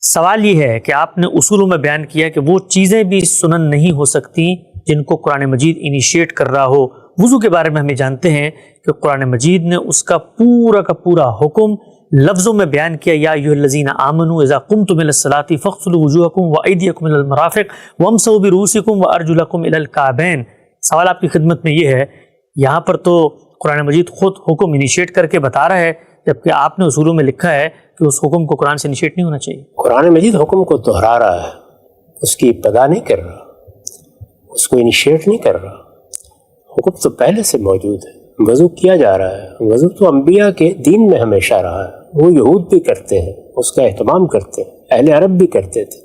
سوال یہ ہے کہ آپ نے اصولوں میں بیان کیا کہ وہ چیزیں بھی سنن نہیں ہو سکتی جن کو قرآن مجید انیشیٹ کر رہا ہو۔ وضو کے بارے میں ہمیں جانتے ہیں کہ قرآن مجید نے اس کا پورا حکم لفظوں میں بیان کیا، یا ایھا الذین آمنوا اذا قمتم الی الصلاۃ فاغسلوا وجوہکم وایدیکم الی المرافق وامسحوا برؤوسکم وارجلکم الی الکعبین۔ سوال آپ کی خدمت میں یہ ہے، یہاں پر تو قرآن مجید خود حکم انیشیٹ کر کے بتا رہا ہے، جبکہ آپ نے اصولوں میں لکھا ہے کہ اس حکم کو قرآن سے انیشیٹ نہیں ہونا چاہیے۔ قرآن مجید حکم کو دہرا رہا ہے، اس کی ابتدا نہیں کر رہا، اس کو انیشیٹ نہیں کر رہا۔ حکم تو پہلے سے موجود ہے، وضو کیا جا رہا ہے۔ وضو تو انبیاء کے دین میں ہمیشہ رہا ہے، وہ یہود بھی کرتے ہیں، اس کا اہتمام کرتے ہیں، اہل عرب بھی کرتے تھے۔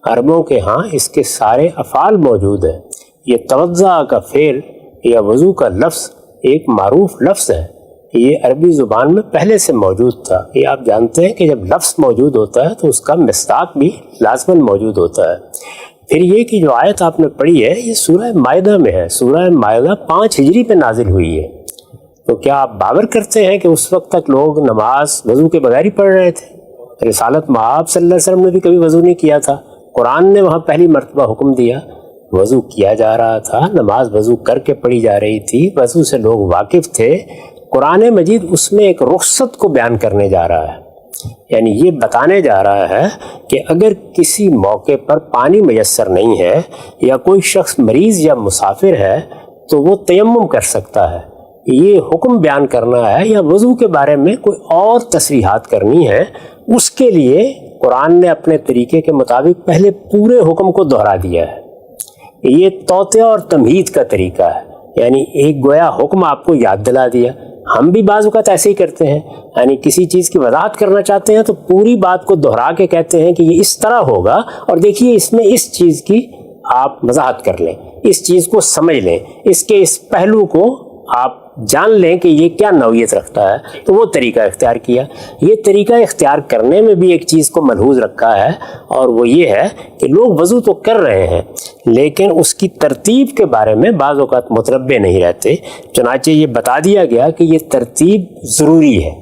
عربوں کے ہاں اس کے سارے افعال موجود ہیں۔ یہ توضع کا فعل یا وضو کا لفظ ایک معروف لفظ ہے، یہ عربی زبان میں پہلے سے موجود تھا۔ یہ آپ جانتے ہیں کہ جب لفظ موجود ہوتا ہے تو اس کا مصداق بھی لازماً موجود ہوتا ہے۔ پھر یہ کہ جو آیت آپ نے پڑھی ہے یہ سورہ مائدہ میں ہے۔ سورہ مائدہ 5 ہجری پہ نازل ہوئی ہے۔ تو کیا آپ باور کرتے ہیں کہ اس وقت تک لوگ نماز وضو کے بغیر ہی پڑھ رہے تھے؟ رسالت مآب صلی اللہ علیہ وسلم نے بھی کبھی وضو نہیں کیا تھا۔ قرآن نے وہاں پہلی مرتبہ حکم دیا، وضو کیا جا رہا تھا، نماز وضو کر کے پڑھی جا رہی تھی، وضو سے لوگ واقف تھے۔ قرآن مجید اس میں ایک رخصت کو بیان کرنے جا رہا ہے، یعنی یہ بتانے جا رہا ہے کہ اگر کسی موقع پر پانی میسر نہیں ہے یا کوئی شخص مریض یا مسافر ہے تو وہ تیمم کر سکتا ہے۔ یہ حکم بیان کرنا ہے یا وضو کے بارے میں کوئی اور تصریحات کرنی ہے، اس کے لیے قرآن نے اپنے طریقے کے مطابق پہلے پورے حکم کو دہرا دیا ہے۔ یہ توطیہ اور تمہید کا طریقہ ہے، یعنی ایک گویا حکم آپ کو یاد دلا دیا۔ ہم بھی بعض اوقات ایسے ہی کرتے ہیں، یعنی کسی چیز کی وضاحت کرنا چاہتے ہیں تو پوری بات کو دہرا کے کہتے ہیں کہ یہ اس طرح ہوگا، اور دیکھیے اس میں اس چیز کی آپ وضاحت کر لیں، اس چیز کو سمجھ لیں، اس کے اس پہلو کو آپ جان لیں کہ یہ کیا نوعیت رکھتا ہے۔ تو وہ طریقہ اختیار کیا۔ یہ طریقہ اختیار کرنے میں بھی ایک چیز کو ملحوظ رکھا ہے، اور وہ یہ ہے کہ لوگ وضو تو کر رہے ہیں لیکن اس کی ترتیب کے بارے میں بعض اوقات متربع نہیں رہتے۔ چنانچہ یہ بتا دیا گیا کہ یہ ترتیب ضروری ہے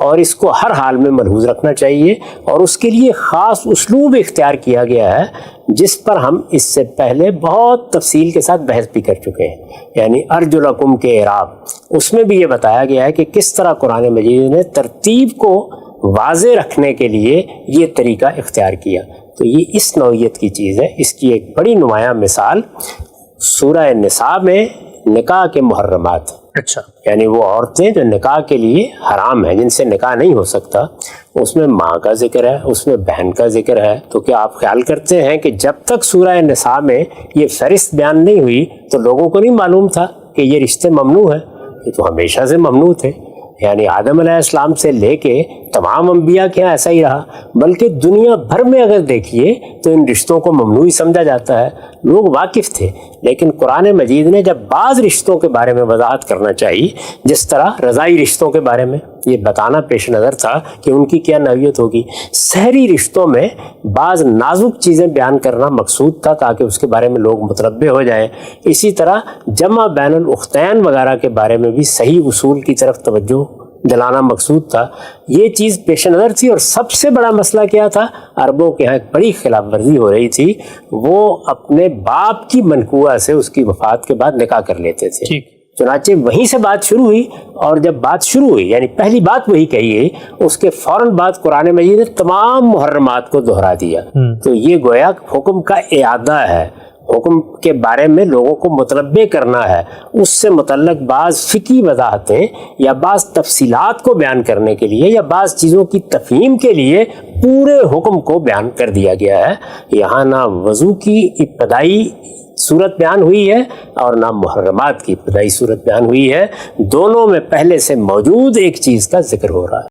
اور اس کو ہر حال میں ملحوظ رکھنا چاہیے، اور اس کے لیے خاص اسلوب اختیار کیا گیا ہے جس پر ہم اس سے پہلے بہت تفصیل کے ساتھ بحث بھی کر چکے ہیں، یعنی ارجلکم کے اعراب۔ اس میں بھی یہ بتایا گیا ہے کہ کس طرح قرآن مجید نے ترتیب کو واضح رکھنے کے لیے یہ طریقہ اختیار کیا۔ تو یہ اس نوعیت کی چیز ہے۔ اس کی ایک بڑی نمایاں مثال سورہ نساء میں نکاح کے محرمات، اچھا، یعنی وہ عورتیں جو نکاح کے لیے حرام ہیں، جن سے نکاح نہیں ہو سکتا، اس میں ماں کا ذکر ہے، اس میں بہن کا ذکر ہے۔ تو کیا آپ خیال کرتے ہیں کہ جب تک سورہ نساء میں یہ فہرست بیان نہیں ہوئی تو لوگوں کو نہیں معلوم تھا کہ یہ رشتے ممنوع ہیں؟ یہ تو ہمیشہ سے ممنوع تھے، یعنی آدم علیہ السلام سے لے کے تمام انبیاء کے یہاں ایسا ہی رہا، بلکہ دنیا بھر میں اگر دیکھیے تو ان رشتوں کو ممنوع ہی سمجھا جاتا ہے۔ لوگ واقف تھے، لیکن قرآن مجید نے جب بعض رشتوں کے بارے میں وضاحت کرنا چاہیے، جس طرح رضائی رشتوں کے بارے میں یہ بتانا پیش نظر تھا کہ ان کی کیا نوعیت ہوگی، سحری رشتوں میں بعض نازک چیزیں بیان کرنا مقصود تھا تاکہ اس کے بارے میں لوگ متربع ہو جائیں۔ اسی طرح جمع بین الاختین وغیرہ کے بارے میں بھی صحیح اصول کی طرف توجہ دلانا مقصود تھا۔ یہ چیز پیش نظر تھی، اور سب سے بڑا مسئلہ کیا تھا؟ عربوں کے ہاں ایک بڑی خلاف ورزی ہو رہی تھی، وہ اپنے باپ کی منقوہ سے اس کی وفات کے بعد نکاح کر لیتے تھے۔ چنانچہ وہیں سے بات شروع ہوئی، اور جب بات شروع ہوئی یعنی پہلی بات وہی کہی گئی، اس کے فوراً بعد قرآن مجید نے تمام محرمات کو دہرا دیا۔ تو یہ گویا حکم کا اعادہ ہے، حکم کے بارے میں لوگوں کو متنبع کرنا ہے، اس سے متعلق بعض فقہی وضاحتیں یا بعض تفصیلات کو بیان کرنے کے لیے یا بعض چیزوں کی تفہیم کے لیے پورے حکم کو بیان کر دیا گیا ہے۔ یہاں نہ وضو کی ابتدائی صورت بیان ہوئی ہے اور نہ محرمات کی ابتدائی صورت بیان ہوئی ہے، دونوں میں پہلے سے موجود ایک چیز کا ذکر ہو رہا ہے۔